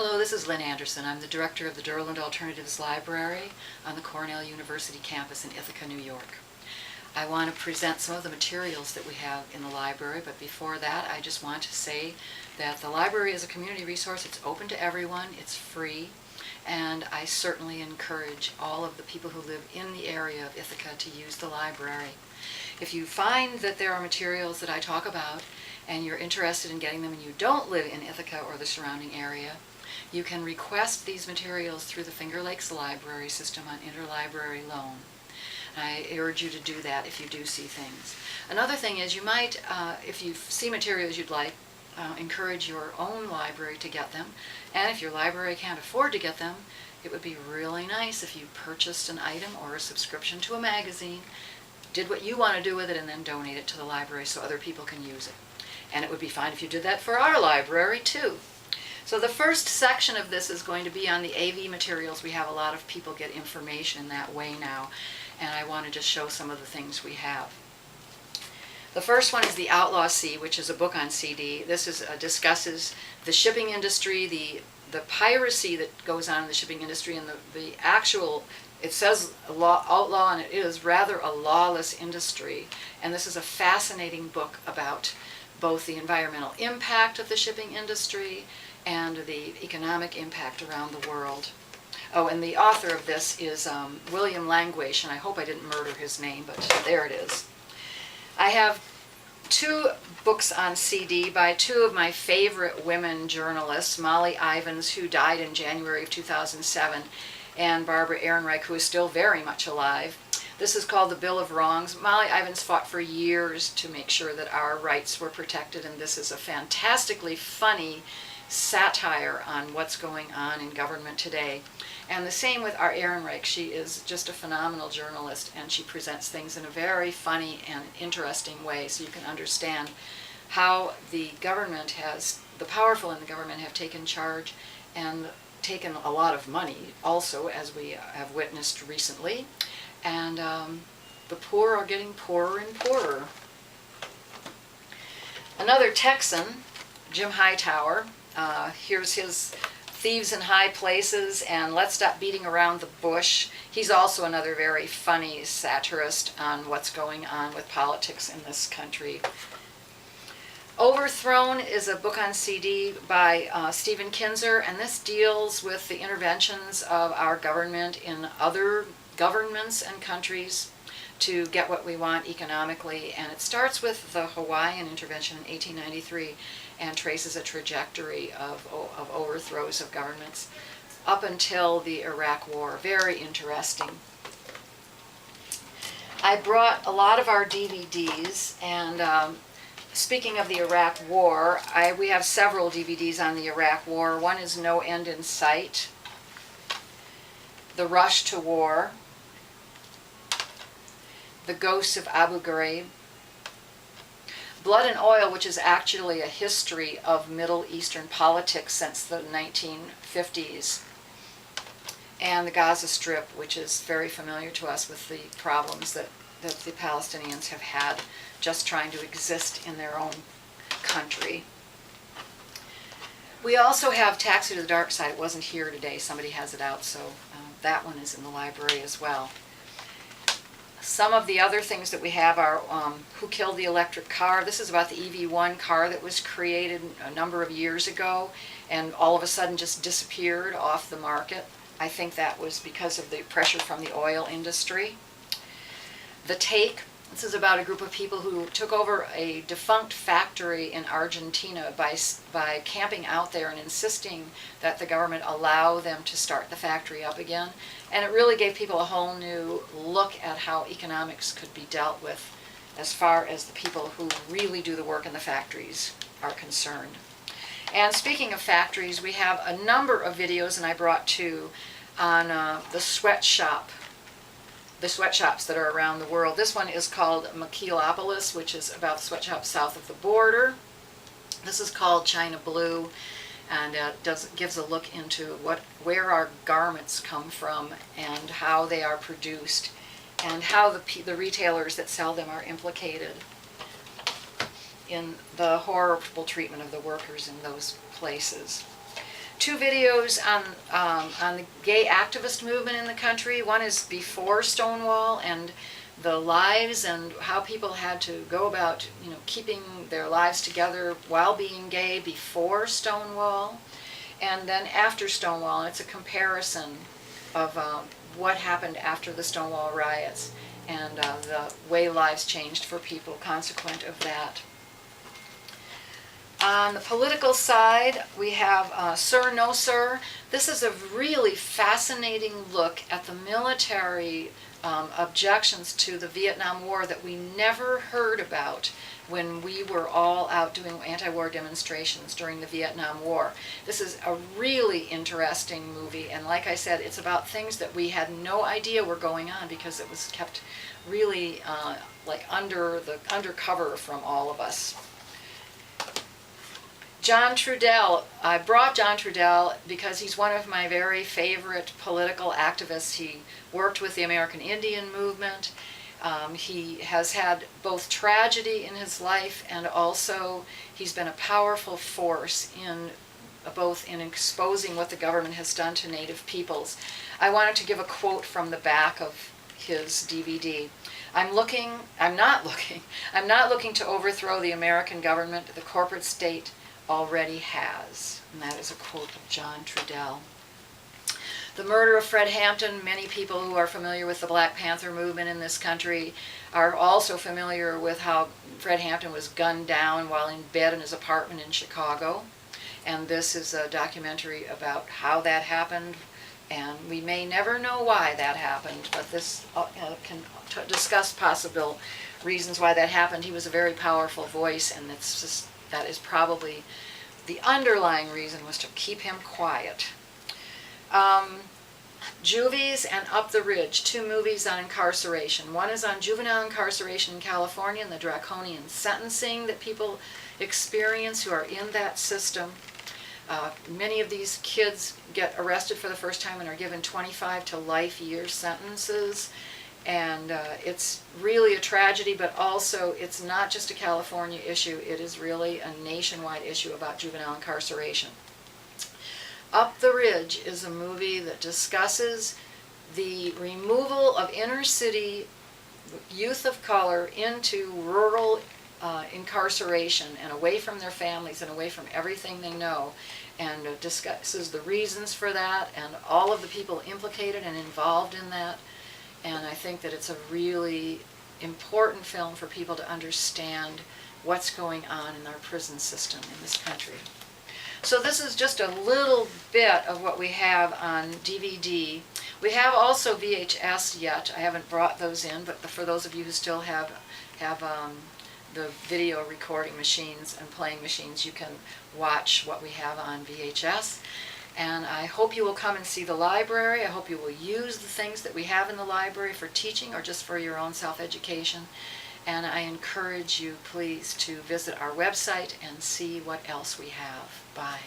Hello, this is Lynn Anderson. I'm the director of the Durland Alternatives Library on the Cornell University campus in Ithaca, New York. I want to present some of the materials that we have in the library, but before that I just want to say that the library is a community resource. It's open to everyone, it's free, and I certainly encourage all of the people who live in the area of Ithaca to use the library. If you find that there are materials that I talk about and you're interested in getting them and you don't live in Ithaca or the surrounding area, you can request these materials through the Finger Lakes Library System on interlibrary loan. I urge you to do that if you do see things. Another thing is you might, if you see materials you'd like, encourage your own library to get them. And if your library can't afford to get them, it would be really nice if you purchased an item or a subscription to a magazine, did what you want to do with it, and then donate it to the library so other people can use it. And it would be fine if you did that for our library too. So the first section of this is going to be on the AV materials. We have a lot of people get information that way now, and I want to just show some of the things we have. The first one is The Outlaw Sea, which is a book on CD. This discusses the shipping industry, the piracy that goes on in the shipping industry, and the actual, it says outlaw, and it is rather a lawless industry. And this is a fascinating book about both the environmental impact of the shipping industry and the economic impact around the world. Oh, and the author of this is William Languish, and I hope I didn't murder his name, but there it is. I have two books on CD by two of my favorite women journalists, Molly Ivins, who died in January of 2007, and Barbara Ehrenreich, who is still very much alive. This is called The Bill of Wrongs. Molly Ivins fought for years to make sure that our rights were protected, and this is a fantastically funny satire on what's going on in government today. And the same with our Ehrenreich. She is just a phenomenal journalist, and she presents things in a very funny and interesting way, so you can understand how the government the powerful in the government have taken charge and taken a lot of money also, as we have witnessed recently. And the poor are getting poorer and poorer. Another Texan, Jim Hightower, here's his Thieves in High Places and Let's Stop Beating Around the Bush. He's also another very funny satirist on what's going on with politics in this country. Overthrown is a book on CD by Stephen Kinzer, and this deals with the interventions of our government in other governments and countries to get what we want economically. And it starts with the Hawaiian intervention in 1893 and traces a trajectory of overthrows of governments up until the Iraq War. Very interesting. I brought a lot of our DVDs, and speaking of the Iraq War, we have several DVDs on the Iraq War. One is No End in Sight, The Rush to War, The Ghosts of Abu Ghraib, Blood and Oil, which is actually a history of Middle Eastern politics since the 1950s, and the Gaza Strip, which is very familiar to us with the problems that the Palestinians have had just trying to exist in their own country. We also have Taxi to the Dark Side. It wasn't here today. Somebody has it out, so that one is in the library as well. Some of the other things that we have are Who Killed the Electric Car. This is about the EV1 car that was created a number of years ago and all of a sudden just disappeared off the market. I think that was because of the pressure from the oil industry. The Take. This is about a group of people who took over a defunct factory in Argentina by camping out there and insisting that the government allow them to start the factory up again. And it really gave people a whole new look at how economics could be dealt with as far as the people who really do the work in the factories are concerned. And speaking of factories, we have a number of videos, and I brought two, on the sweatshops that are around the world. This one is called Maquilopolis, which is about sweatshops south of the border. This is called China Blue, and gives a look into where our garments come from and how they are produced, and how the retailers that sell them are implicated in the horrible treatment of the workers in those places. two videos on the gay activist movement in the country. One is before Stonewall and the lives and how people had to go about, keeping their lives together while being gay before Stonewall, and then after Stonewall. It's a comparison of what happened after the Stonewall riots and the way lives changed for people consequent of that. On the political side, we have Sir, No Sir. This is a really fascinating look at the military objections to the Vietnam War that we never heard about when we were all out doing anti-war demonstrations during the Vietnam War. This is a really interesting movie, and like I said, it's about things that we had no idea were going on because it was kept really undercover from all of us. John Trudell. I brought John Trudell because he's one of my very favorite political activists. He worked with the American Indian movement. He has had both tragedy in his life, and also he's been a powerful force in both in exposing what the government has done to Native peoples. I wanted to give a quote from the back of his DVD. I'm not looking to overthrow the American government. The corporate state already has. And that is a quote of John Trudell. The murder of Fred Hampton. Many people who are familiar with the Black Panther movement in this country are also familiar with how Fred Hampton was gunned down while in bed in his apartment in Chicago. And this is a documentary about how that happened, and we may never know why that happened, but this can discuss possible reasons why that happened. He was a very powerful voice, and that is probably the underlying reason, was to keep him quiet. Juvies and Up the Ridge, two movies on incarceration. One is on juvenile incarceration in California and the draconian sentencing that people experience who are in that system. Many of these kids get arrested for the first time and are given 25 to life year sentences. And it's really a tragedy, but also it's not just a California issue. It is really a nationwide issue about juvenile incarceration. Up the Ridge is a movie that discusses the removal of inner city youth of color into rural incarceration and away from their families and away from everything they know, and discusses the reasons for that and all of the people implicated and involved in that. And I think that it's a really important film for people to understand what's going on in our prison system in this country. So this is just a little bit of what we have on DVD. We have also VHS yet. I haven't brought those in, but for those of you who still have the video recording machines and playing machines, you can watch what we have on VHS. And I hope you will come and see the library. I hope you will use the things that we have in the library for teaching or just for your own self-education. And I encourage you, please, to visit our website and see what else we have. Bye.